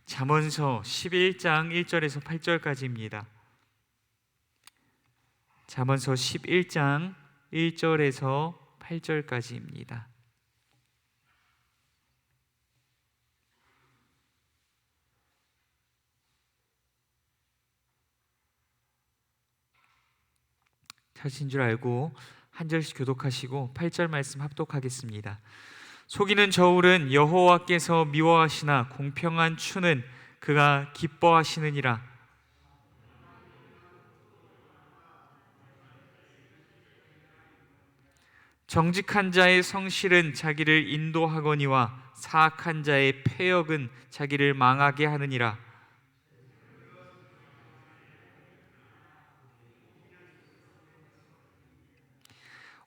잠언서 11장 1절에서 8절까지입니다. 잠언서 11장 1절에서 8절까지입니다. 찾으신 줄 알고 한 절씩 교독하시고 8절 말씀 합독하겠습니다. 속이는 저울은 여호와께서 미워하시나 공평한 추는 그가 기뻐하시느니라. 정직한 자의 성실은 자기를 인도하거니와 사악한 자의 패역은 자기를 망하게 하느니라.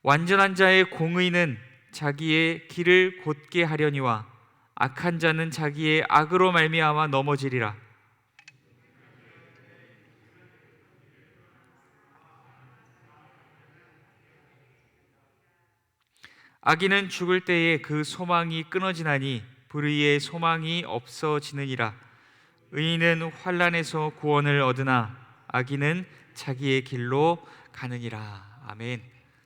완전한 자의 공의는 자기의 길을 곧게 하려니와 악한 자는 자기의 악으로 말미암아 넘어지리라. 악인은 죽을 때에 그 소망이 끊어지나니 불의의 소망이 없어지느니라. 의인은 환난에서 구원을 얻으나 악인은 자기의 길로 가느니라. 아멘.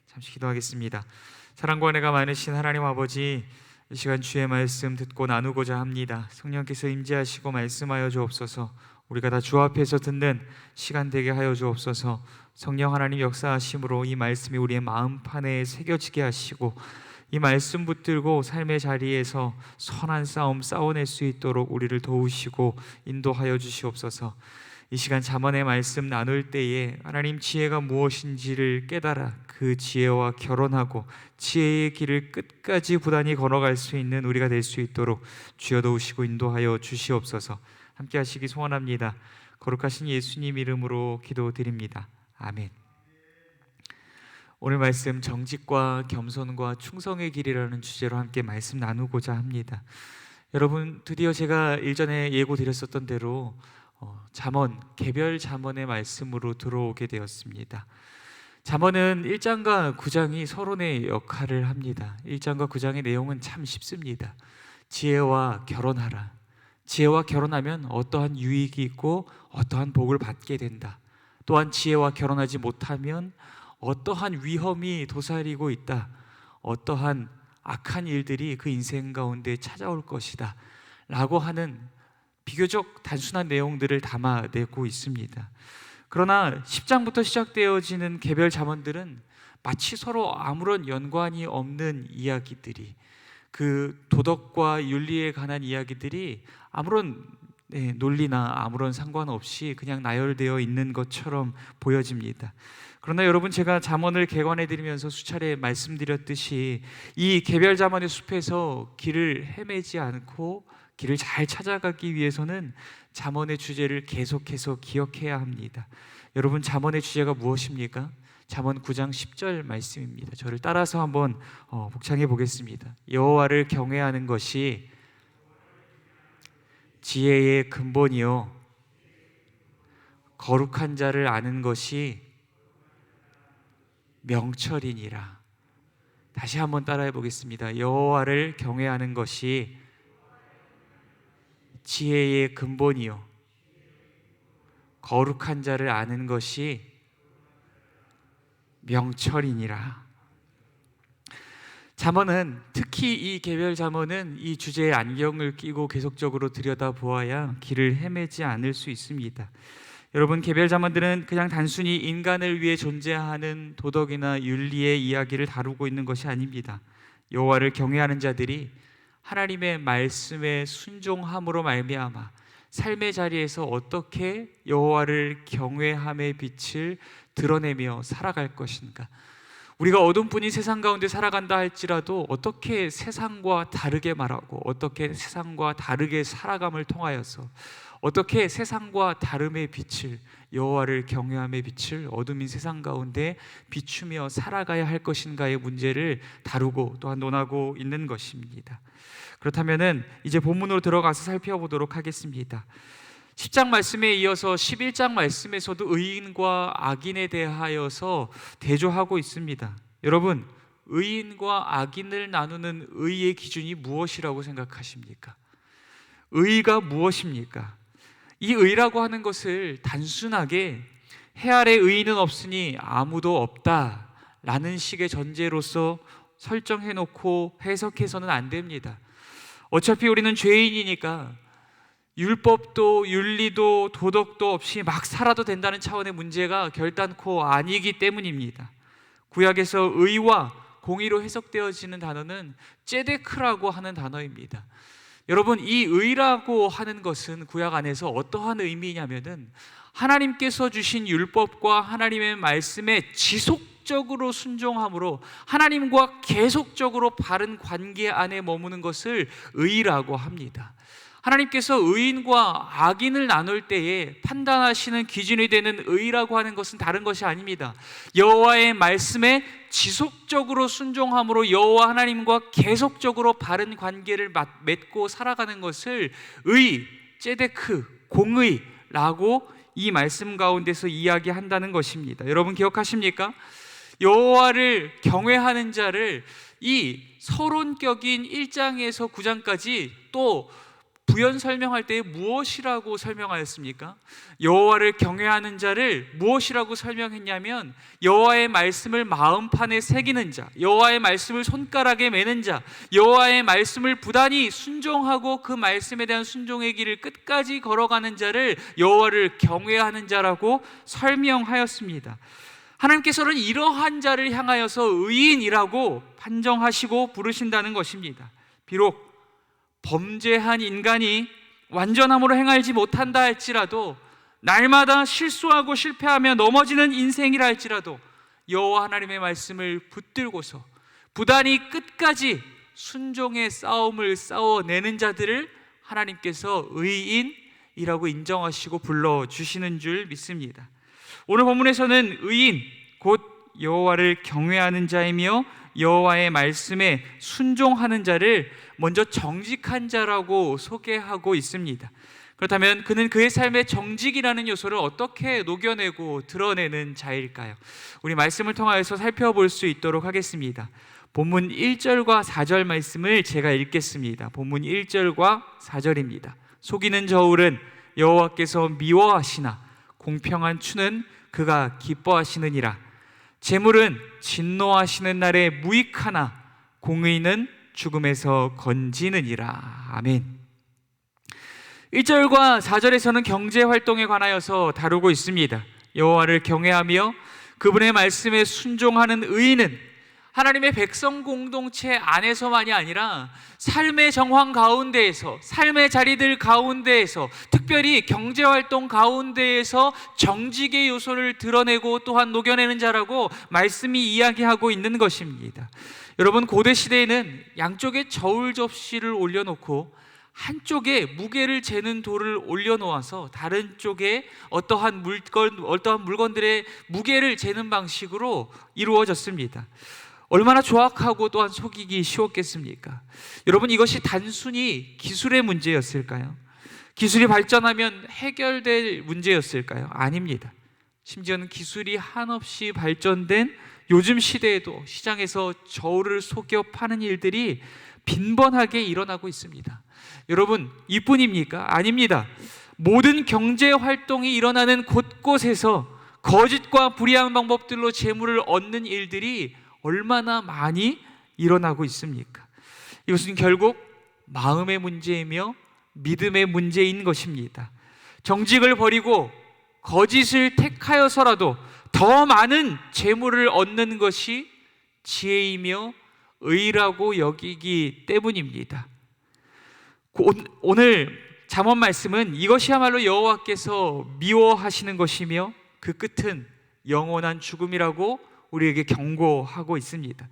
잠시 기도하겠습니다. 사랑과 은혜가 많으신 하나님 아버지, 이 시간 주의 말씀 듣고 나누고자 합니다. 성령께서 임재하시고 말씀하여 주옵소서. 우리가 다 주 앞에서 듣는 시간 되게 하여 주옵소서. 성령 하나님 역사하심으로 이 말씀이 우리의 마음판에 새겨지게 하시고 이 말씀 붙들고 삶의 자리에서 선한 싸움 싸워낼 수 있도록 우리를 도우시고 인도하여 주시옵소서. 이 시간 잠언의 말씀 나눌 때에 하나님 지혜가 무엇인지를 깨달아 그 지혜와 결혼하고 지혜의 길을 끝까지 부단히 걸어갈 수 있는 우리가 될 수 있도록 주여 도우시고 인도하여 주시옵소서. 함께 하시기 소원합니다. 거룩하신 예수님 이름으로 기도드립니다. 아멘. 오늘 말씀 정직과 겸손과 충성의 길이라는 주제로 함께 말씀 나누고자 합니다. 여러분, 드디어 제가 일전에 예고드렸었던 대로 잠언, 개별 잠언의 말씀으로 들어오게 되었습니다. 잠언은 1장과 9장이 서론의 역할을 합니다. 1장과 9장의 내용은 참 쉽습니다. 지혜와 결혼하라. 지혜와 결혼하면 어떠한 유익이 있고 어떠한 복을 받게 된다. 또한 지혜와 결혼하지 못하면 어떠한 위험이 도사리고 있다. 어떠한 악한 일들이 그 인생 가운데 찾아올 것이다 라고 하는 비교적 단순한 내용들을 담아내고 있습니다. 그러나 10장부터 시작되어지는 개별 잠언들은 마치 서로 아무런 연관이 없는 이야기들이, 그 도덕과 윤리에 관한 이야기들이 아무런 논리나 아무런 상관없이 그냥 나열되어 있는 것처럼 보여집니다. 그러나 여러분, 제가 잠언을 개관해 드리면서 수차례 말씀드렸듯이 이 개별 잠언의 숲에서 길을 헤매지 않고 길을 잘 찾아가기 위해서는 잠언의 주제를 계속해서 기억해야 합니다. 여러분, 잠언의 주제가 무엇입니까? 잠언 9장 10절 말씀입니다. 저를 따라서 한번 복창해 보겠습니다. 여호와를 경외하는 것이 지혜의 근본이요 거룩한 자를 아는 것이 명철이니라. 다시 한번 따라해 보겠습니다. 여호와를 경외하는 것이 지혜의 근본이요 거룩한 자를 아는 것이 명철이니라. 잠언은, 특히 이 개별 잠언은 이 주제에 안경을 끼고 계속적으로 들여다보아야 길을 헤매지 않을 수 있습니다. 여러분, 개별 잠언들은 그냥 단순히 인간을 위해 존재하는 도덕이나 윤리의 이야기를 다루고 있는 것이 아닙니다. 여호와를 경외하는 자들이 하나님의 말씀에 순종함으로 말미암아 삶의 자리에서 어떻게 여호와를 경외함의 빛을 드러내며 살아갈 것인가, 우리가 어둠뿐인 세상 가운데 살아간다 할지라도 어떻게 세상과 다르게 말하고 어떻게 세상과 다르게 살아감을 통하여서 어떻게 세상과 다름의 빛을, 여호와를 경외함의 빛을 어둠인 세상 가운데 비추며 살아가야 할 것인가의 문제를 다루고 또한 논하고 있는 것입니다. 그렇다면 이제 본문으로 들어가서 살펴보도록 하겠습니다. 10장 말씀에 이어서 11장 말씀에서도 의인과 악인에 대하여서 대조하고 있습니다. 여러분, 의인과 악인을 나누는 의의 기준이 무엇이라고 생각하십니까? 의가 무엇입니까? 이 의라고 하는 것을 단순하게 해 아래 의인은 없으니 아무도 없다라는 식의 전제로서 설정해 놓고 해석해서는 안 됩니다. 어차피 우리는 죄인이니까 율법도 윤리도 도덕도 없이 막 살아도 된다는 차원의 문제가 결단코 아니기 때문입니다. 구약에서 의와 공의로 해석되어지는 단어는 ጼ데크라고 하는 단어입니다. 여러분, 이 의라고 하는 것은 구약 안에서 어떠한 의미냐면은 하나님께서 주신 율법과 하나님의 말씀에 지속적으로 순종함으로 하나님과 계속적으로 바른 관계 안에 머무는 것을 의라고 합니다. 하나님께서 의인과 악인을 나눌 때에 판단하시는 기준이 되는 의라고 하는 것은 다른 것이 아닙니다. 여호와의 말씀에 지속적으로 순종함으로 여호와 하나님과 계속적으로 바른 관계를 맺고 살아가는 것을 의, ጼ데크, 공의라고 이 말씀 가운데서 이야기한다는 것입니다. 여러분 기억하십니까? 여호와를 경외하는 자를 이 서론격인 1장에서 9장까지 또 부연 설명할 때 무엇이라고 설명하였습니까? 여호와를 경외하는 자를 무엇이라고 설명했냐면 여호와의 말씀을 마음판에 새기는 자, 여호와의 말씀을 손가락에 매는 자, 여호와의 말씀을 부단히 순종하고 그 말씀에 대한 순종의 길을 끝까지 걸어가는 자를 여호와를 경외하는 자라고 설명하였습니다. 하나님께서는 이러한 자를 향하여서 의인이라고 판정하시고 부르신다는 것입니다. 비록 범죄한 인간이 완전함으로 행하지 못한다 할지라도, 날마다 실수하고 실패하며 넘어지는 인생이라 할지라도 여호와 하나님의 말씀을 붙들고서 부단히 끝까지 순종의 싸움을 싸워내는 자들을 하나님께서 의인이라고 인정하시고 불러주시는 줄 믿습니다. 오늘 본문에서는 의인, 곧 여호와를 경외하는 자이며 여호와의 말씀에 순종하는 자를 먼저 정직한 자라고 소개하고 있습니다. 그렇다면 그는 그의 삶의 정직이라는 요소를 어떻게 녹여내고 드러내는 자일까요? 우리 말씀을 통하여서 살펴볼 수 있도록 하겠습니다. 본문 1절과 4절 말씀을 제가 읽겠습니다. 본문 1절과 4절입니다. 속이는 저울은 여호와께서 미워하시나 공평한 추는 그가 기뻐하시느니라. 재물은 진노하시는 날에 무익하나 공의는 죽음에서 건지느니라. 아멘. 1절과 4절에서는 경제활동에 관하여서 다루고 있습니다. 여호와를 경외하며 그분의 말씀에 순종하는 의인은 하나님의 백성 공동체 안에서만이 아니라 삶의 정황 가운데에서, 삶의 자리들 가운데에서, 특별히 경제활동 가운데에서 정직의 요소를 드러내고 또한 녹여내는 자라고 말씀이 이야기하고 있는 것입니다. 여러분, 고대 시대에는 양쪽에 저울 접시를 올려놓고 한쪽에 무게를 재는 돌을 올려놓아서 다른 쪽에 어떠한 물건들의 무게를 재는 방식으로 이루어졌습니다. 얼마나 조악하고 또한 속이기 쉬웠겠습니까? 여러분, 이것이 단순히 기술의 문제였을까요? 기술이 발전하면 해결될 문제였을까요? 아닙니다. 심지어는 기술이 한없이 발전된 요즘 시대에도 시장에서 저울을 속여 파는 일들이 빈번하게 일어나고 있습니다. 여러분, 이뿐입니까? 아닙니다. 모든 경제 활동이 일어나는 곳곳에서 거짓과 불의한 방법들로 재물을 얻는 일들이 얼마나 많이 일어나고 있습니까? 이것은 결국 마음의 문제이며 믿음의 문제인 것입니다. 정직을 버리고 거짓을 택하여서라도 더 많은 재물을 얻는 것이 지혜이며 의라고 여기기 때문입니다. 오늘 잠언 말씀은 이것이야말로 여호와께서 미워하시는 것이며 그 끝은 영원한 죽음이라고 우리에게 경고하고 있습니다.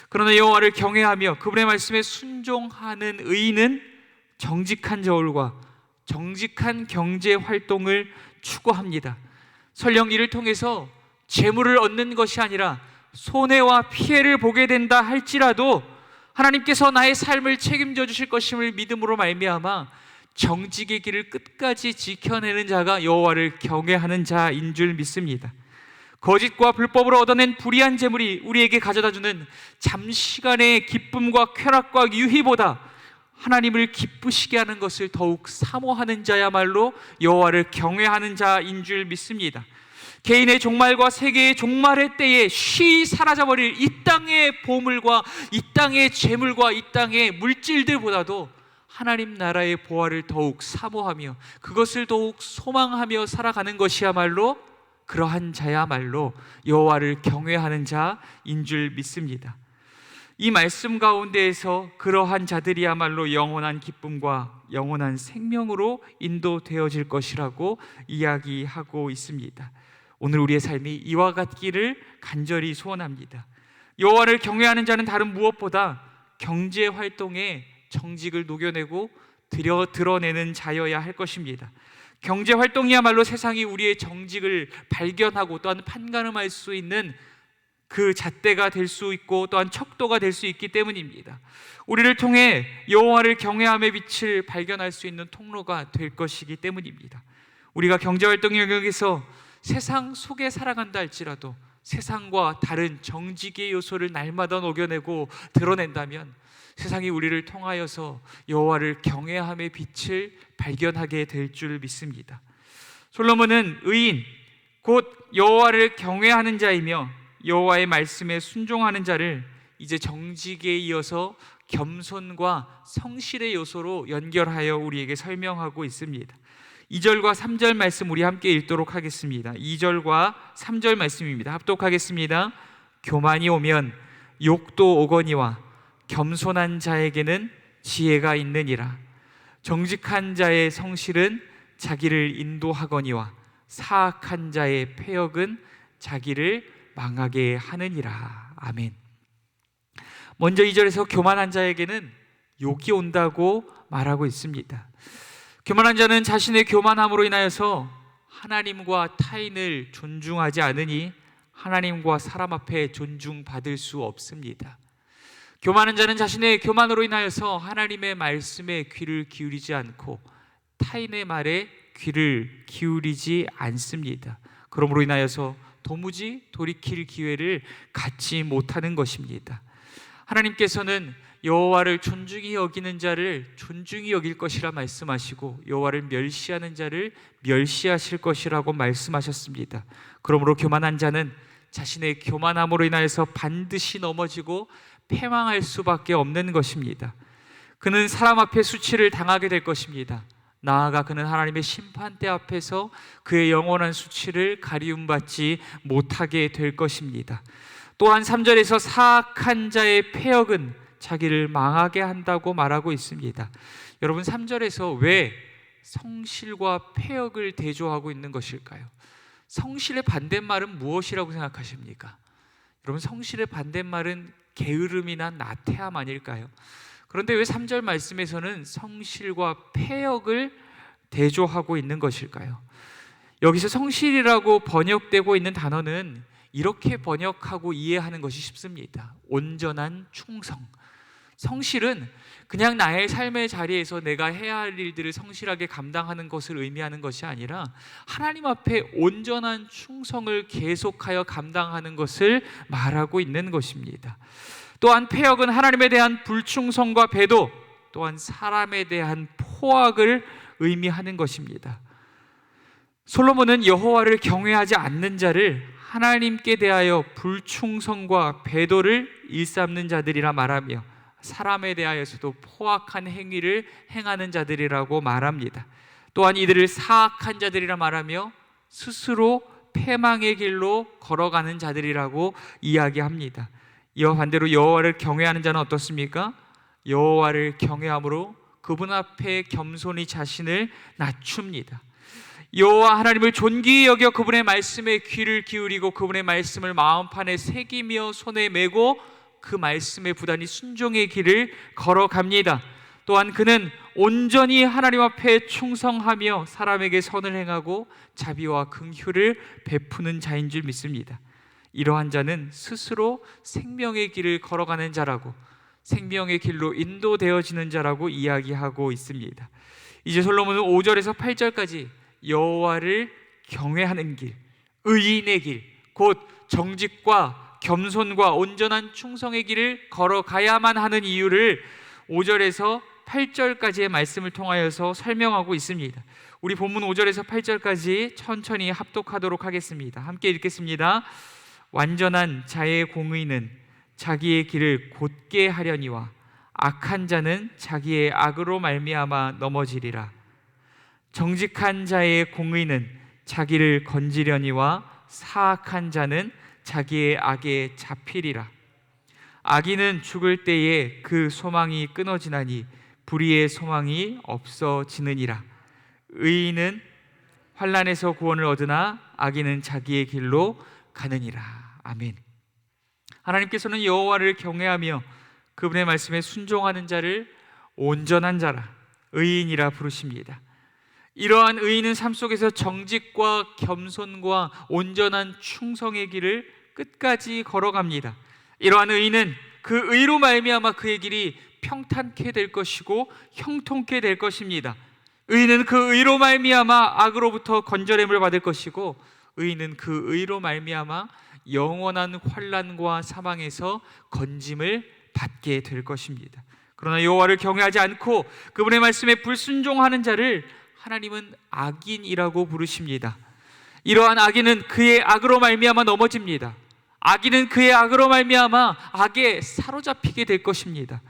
그러나 여호와를 경외하며 그분의 말씀에 순종하는 의인은 정직한 저울과 정직한 경제 활동을 추구합니다. 설령 이를 통해서 재물을 얻는 것이 아니라 손해와 피해를 보게 된다 할지라도 하나님께서 나의 삶을 책임져 주실 것임을 믿음으로 말미암아 정직의 길을 끝까지 지켜내는 자가 여호와를 경외하는 자인 줄 믿습니다. 거짓과 불법으로 얻어낸 불의한 재물이 우리에게 가져다주는 잠시간의 기쁨과 쾌락과 유희보다 하나님을 기쁘시게 하는 것을 더욱 사모하는 자야말로 여호와를 경외하는 자인 줄 믿습니다. 개인의 종말과 세계의 종말의 때에 쉬이 사라져버릴 이 땅의 보물과 이 땅의 재물과 이 땅의 물질들보다도 하나님 나라의 보화를 더욱 사모하며 그것을 더욱 소망하며 살아가는 것이야말로 그러한 자야말로 여호와를 경외하는 자인 줄 믿습니다. 이 말씀 가운데에서 그러한 자들이야말로 영원한 기쁨과 영원한 생명으로 인도되어질 것이라고 이야기하고 있습니다. 오늘 우리의 삶이 이와 같기를 간절히 소원합니다. 여호와를 경외하는 자는 다른 무엇보다 경제 활동에 정직을 녹여내고 드러내는 자여야 할 것입니다. 경제 활동이야말로 세상이 우리의 정직을 발견하고 또한 판가름할 수 있는 그 잣대가 될 수 있고 또한 척도가 될 수 있기 때문입니다. 우리를 통해 여호와를 경외함의 빛을 발견할 수 있는 통로가 될 것이기 때문입니다. 우리가 경제 활동 영역에서 세상 속에 살아간다 할지라도 세상과 다른 정직의 요소를 날마다 녹여내고 드러낸다면 세상이 우리를 통하여서 여호와를 경외함의 빛을 발견하게 될 줄 믿습니다. 솔로몬은 의인 곧 여호와를 경외하는 자이며 여호와의 말씀에 순종하는 자를 이제 정직에 이어서 겸손과 성실의 요소로 연결하여 우리에게 설명하고 있습니다. 2절과 3절 말씀 우리 함께 읽도록 하겠습니다. 2절과 3절 말씀입니다. 합독하겠습니다. 교만이 오면 욕도 오거니와 겸손한 자에게는 지혜가 있느니라. 정직한 자의 성실은 자기를 인도하거니와 사악한 자의 패역은 자기를 망하게 하느니라. 아멘. 먼저 2절에서 교만한 자에게는 욕이 온다고 말하고 있습니다. 교만한 자는 자신의 교만함으로 인하여서 하나님과 타인을 존중하지 않으니 하나님과 사람 앞에 존중받을 수 없습니다. 교만한 자는 자신의 교만으로 인하여서 하나님의 말씀에 귀를 기울이지 않고 타인의 말에 귀를 기울이지 않습니다. 그러므로 인하여서 도무지 돌이킬 기회를 갖지 못하는 것입니다. 하나님께서는 여호와를 존중히 여기는 자를 존중히 여길 것이라 말씀하시고 여호와를 멸시하는 자를 멸시하실 것이라고 말씀하셨습니다. 그러므로 교만한 자는 자신의 교만함으로 인하여서 반드시 넘어지고 패망할 수밖에 없는 것입니다. 그는 사람 앞에 수치를 당하게 될 것입니다. 나아가 그는 하나님의 심판대 앞에서 그의 영원한 수치를 가리움받지 못하게 될 것입니다. 또한 3절에서 사악한 자의 패역은 자기를 망하게 한다고 말하고 있습니다. 여러분 3절에서 왜 성실과 패역을 대조하고 있는 것일까요? 성실의 반대말은 무엇이라고 생각하십니까? 여러분 성실의 반대말은 게으름이나 나태함 아닐까요? 그런데 왜 3절 말씀에서는 성실과 패역을 대조하고 있는 것일까요? 여기서 성실이라고 번역되고 있는 단어는 이렇게 번역하고 이해하는 것이 쉽습니다. 온전한 충성. 성실은 그냥 나의 삶의 자리에서 내가 해야 할 일들을 성실하게 감당하는 것을 의미하는 것이 아니라 하나님 앞에 온전한 충성을 계속하여 감당하는 것을 말하고 있는 것입니다. 또한 패역은 하나님에 대한 불충성과 배도, 또한 사람에 대한 포악을 의미하는 것입니다. 솔로몬은 여호와를 경외하지 않는 자를 하나님께 대하여 불충성과 배도를 일삼는 자들이라 말하며 사람에 대하여서도 포악한 행위를 행하는 자들이라고 말합니다. 또한 이들을 사악한 자들이라 말하며 스스로 패망의 길로 걸어가는 자들이라고 이야기합니다. 이와 반대로 여호와를 경외하는 자는 어떻습니까? 여호와를 경외함으로 그분 앞에 겸손히 자신을 낮춥니다. 여호와 하나님을 존귀히 여겨 그분의 말씀에 귀를 기울이고 그분의 말씀을 마음판에 새기며 손에 메고 그 말씀에 부단히 순종의 길을 걸어갑니다. 또한 그는 온전히 하나님 앞에 충성하며 사람에게 선을 행하고 자비와 긍휼을 베푸는 자인 줄 믿습니다. 이러한 자는 스스로 생명의 길을 걸어가는 자라고 생명의 길로 인도되어지는 자라고 이야기하고 있습니다. 이제 솔로몬은 5절에서 8절까지 여호와를 경외하는 길, 의인의 길, 곧 정직과 겸손과 온전한 충성의 길을 걸어가야만 하는 이유를 5절에서 8절까지의 말씀을 통하여서 설명하고 있습니다. 우리 본문 5절에서 8절까지 천천히 합독하도록 하겠습니다. 함께 읽겠습니다. 완전한 자의 공의는 자기의 길을 곧게 하려니와 악한 자는 자기의 악으로 말미암아 넘어지리라. 정직한 자의 공의는 자기를 건지려니와 사악한 자는 자기의 악에 잡히리라. 악인은 죽을 때에 그 소망이 끊어지나니 불의의 소망이 없어지느니라. 의인은 환난에서 구원을 얻으나 악인은 자기의 길로 가느니라. 아멘. 하나님께서는 여호와를 경외하며 그분의 말씀에 순종하는 자를 온전한 자라, 의인이라 부르십니다. 이러한 의인은 삶 속에서 정직과 겸손과 온전한 충성의 길을 끝까지 걸어갑니다. 이러한 의인은 그 의로 말미암아 그의 길이 평탄케 될 것이고 형통케 될 것입니다. 의인은 그 의로 말미암아 악으로부터 건져냄을 받을 것이고, 의인은 그 의로 말미암아 영원한 환난과 사망에서 건짐을 받게 될 것입니다. 그러나 여호와를 경외하지 않고 그분의 말씀에 불순종하는 자를 하나님은 악인이라고 부르십니다. 이러한 악인은 그의 악으로 말미암아 넘어집니다. 악인은 그의 악으로 말미암아 악에 사로잡히게 될 것입니다.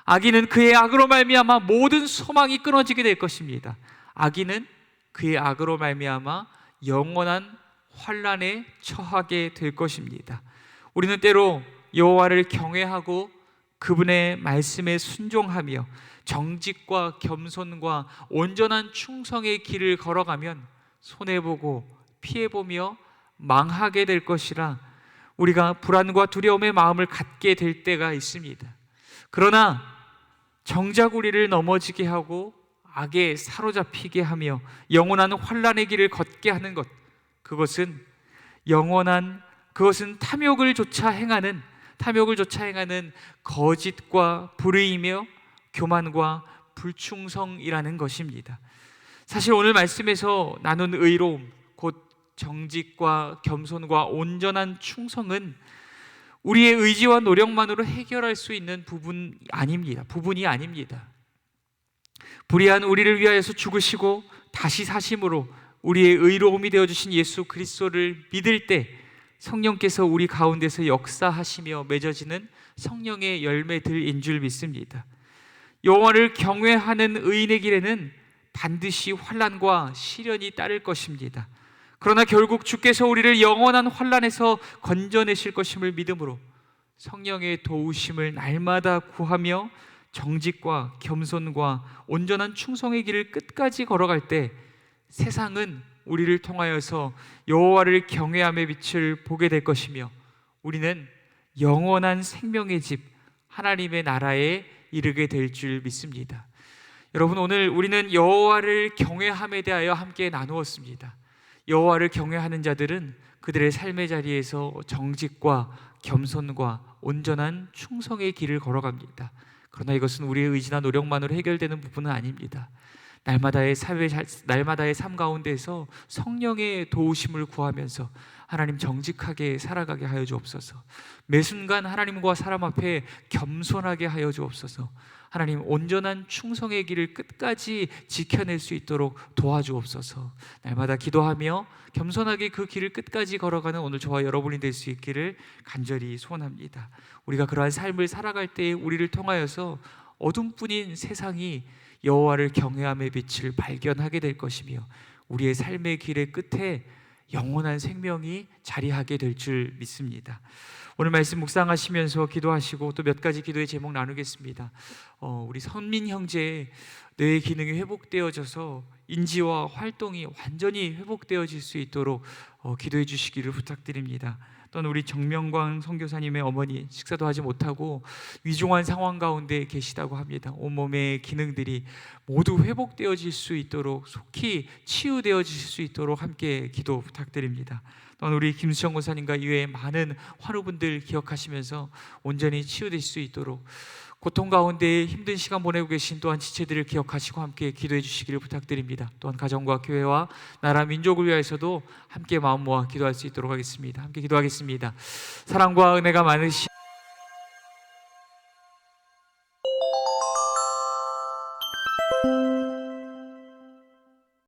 악인은 그의 악으로 말미암아 모든 소망이 끊어지게 될 것입니다. 악인은 그의 악으로 말미암아 영원한 환난에 처하게 될 것입니다. 우리는 때로 여호와를 경외하고 그분의 말씀에 순종하며 정직과 겸손과 온전한 충성의 길을 걸어가면 손해보고 피해보며 망하게 될 것이라 우리가 불안과 두려움의 마음을 갖게 될 때가 있습니다. 그러나 정작 우리를 넘어지게 하고 악에 사로잡히게 하며 영원한 환난의 길을 걷게 하는 것, 그것은 탐욕을 조차 행하는 거짓과 불의이며 교만과 불충성이라는 것입니다. 사실 오늘 말씀에서 나눈 의로움, 곧 정직과 겸손과 온전한 충성은 우리의 의지와 노력만으로 해결할 수 있는 부분이 아닙니다. 불의한 우리를 위하여서 죽으시고 다시 사심으로 우리의 의로움이 되어주신 예수 그리스도를 믿을 때 성령께서 우리 가운데서 역사하시며 맺어지는 성령의 열매들인 줄 믿습니다. 여호와를 경외하는 의인의 길에는 반드시 환난과 시련이 따를 것입니다. 그러나 결국 주께서 우리를 영원한 환난에서 건져내실 것임을 믿음으로 성령의 도우심을 날마다 구하며 정직과 겸손과 온전한 충성의 길을 끝까지 걸어갈 때 세상은 우리를 통하여서 여호와를 경외함의 빛을 보게 될 것이며 우리는 영원한 생명의 집 하나님의 나라에 이르게 될 줄 믿습니다. 여러분, 오늘 우리는 여호와를 경외함에 대하여 함께 나누었습니다. 여호와를 경외하는 자들은 그들의 삶의 자리에서 정직과 겸손과 온전한 충성의 길을 걸어갑니다. 그러나 이것은 우리의 의지나 노력만으로 해결되는 부분은 아닙니다. 날마다의 삶 가운데서 성령의 도우심을 구하면서 하나님 정직하게 살아가게 하여 주옵소서. 매 순간 하나님과 사람 앞에 겸손하게 하여 주옵소서. 하나님 온전한 충성의 길을 끝까지 지켜낼 수 있도록 도와주옵소서. 날마다 기도하며 겸손하게 그 길을 끝까지 걸어가는 오늘 저와 여러분이 될 수 있기를 간절히 소원합니다. 우리가 그러한 삶을 살아갈 때 우리를 통하여서 어둠뿐인 세상이 여호와를 경외함의 빛을 발견하게 될 것이며 우리의 삶의 길의 끝에 영원한 생명이 자리하게 될 줄 믿습니다. 오늘 말씀 묵상하시면서 기도하시고 또 몇 가지 기도의 제목 나누겠습니다. 우리 선민 형제의 뇌의 기능이 회복되어져서 인지와 활동이 완전히 회복되어질 수 있도록 기도해 주시기를 부탁드립니다. 또는 우리 정명광 선교사님의 어머니 식사도 하지 못하고 위중한 상황 가운데 계시다고 합니다. 온몸의 기능들이 모두 회복되어질 수 있도록 속히 치유되어질 수 있도록 함께 기도 부탁드립니다. 또한 우리 김수정 권사님과 이외에 많은 환우분들 기억하시면서 온전히 치유될 수 있도록 고통 가운데 힘든 시간 보내고 계신 또한 지체들을 기억하시고 함께 기도해 주시기를 부탁드립니다. 또한 가정과 교회와 나라 민족을 위하여서도 함께 마음 모아 기도할 수 있도록 하겠습니다. 함께 기도하겠습니다. 사랑과 은혜가 많으신